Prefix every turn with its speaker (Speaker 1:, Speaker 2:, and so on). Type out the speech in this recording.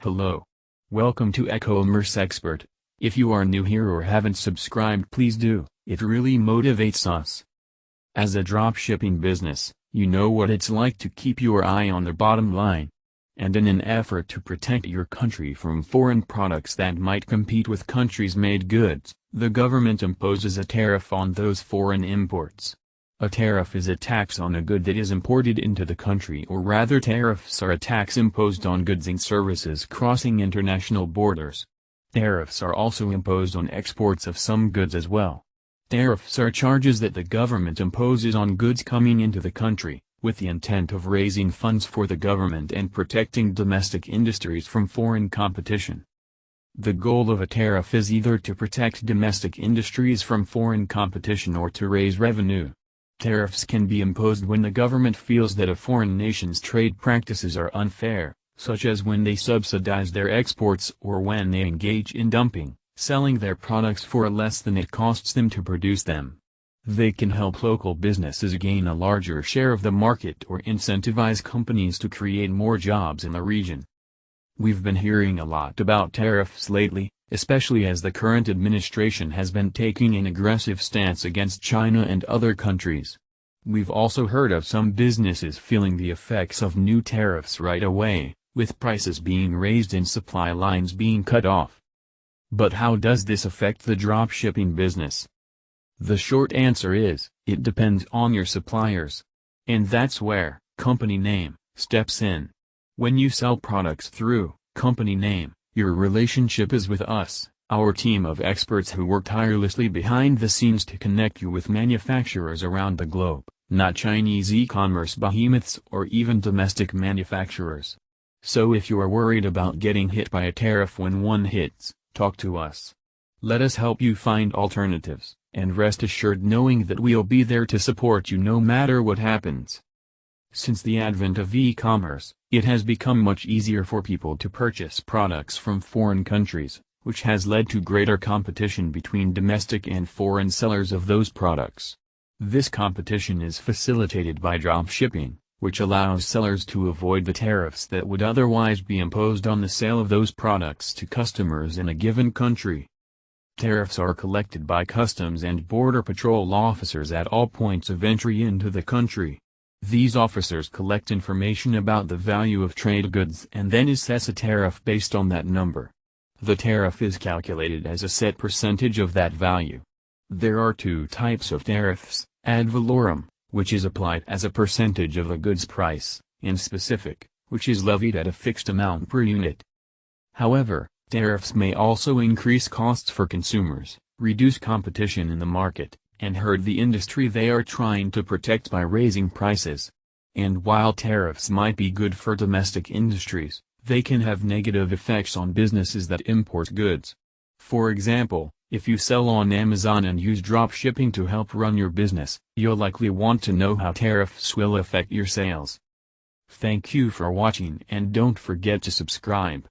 Speaker 1: Hello. Welcome to E-commerce Expert. If you are new here or haven't subscribed, please do, it really motivates us. As a dropshipping business, you know what it's like to keep your eye on the bottom line. And in an effort to protect your country from foreign products that might compete with countries-made goods, the government imposes a tariff on those foreign imports. A tariff is a tax on a good that is imported into the country, or rather tariffs are a tax imposed on goods and services crossing international borders. Tariffs are also imposed on exports of some goods as well. Tariffs are charges that the government imposes on goods coming into the country, with the intent of raising funds for the government and protecting domestic industries from foreign competition. The goal of a tariff is either to protect domestic industries from foreign competition or to raise revenue. Tariffs can be imposed when the government feels that a foreign nation's trade practices are unfair, such as when they subsidize their exports or when they engage in dumping, selling their products for less than it costs them to produce them. They can help local businesses gain a larger share of the market or incentivize companies to create more jobs in the region. We've been hearing a lot about tariffs lately, especially as the current administration has been taking an aggressive stance against China and other countries. We've also heard of some businesses feeling the effects of new tariffs right away, with prices being raised and supply lines being cut off. But how does this affect the dropshipping business? The short answer is, it depends on your suppliers. And that's where company name steps in. When you sell products through company name, your relationship is with us, our team of experts who work tirelessly behind the scenes to connect you with manufacturers around the globe, not Chinese e-commerce behemoths or even domestic manufacturers. So if you are worried about getting hit by a tariff when one hits, talk to us. Let us help you find alternatives, and rest assured knowing that we'll be there to support you no matter what happens. Since the advent of e-commerce, it has become much easier for people to purchase products from foreign countries, which has led to greater competition between domestic and foreign sellers of those products. This competition is facilitated by dropshipping, which allows sellers to avoid the tariffs that would otherwise be imposed on the sale of those products to customers in a given country. Tariffs are collected by Customs and Border Patrol officers at all points of entry into the country. These officers collect information about the value of trade goods and then assess a tariff based on that number. The tariff is calculated as a set percentage of that value. There are two types of tariffs: ad valorem, which is applied as a percentage of a good's price, and specific, which is levied at a fixed amount per unit. However, tariffs may also increase costs for consumers, reduce competition in the market, and hurt the industry they are trying to protect by raising prices. And while tariffs might be good for domestic industries, they can have negative effects on businesses that import goods. For example, if you sell on Amazon and use dropshipping to help run your business, you'll likely want to know how tariffs will affect your sales. Thank you for watching, and don't forget to subscribe.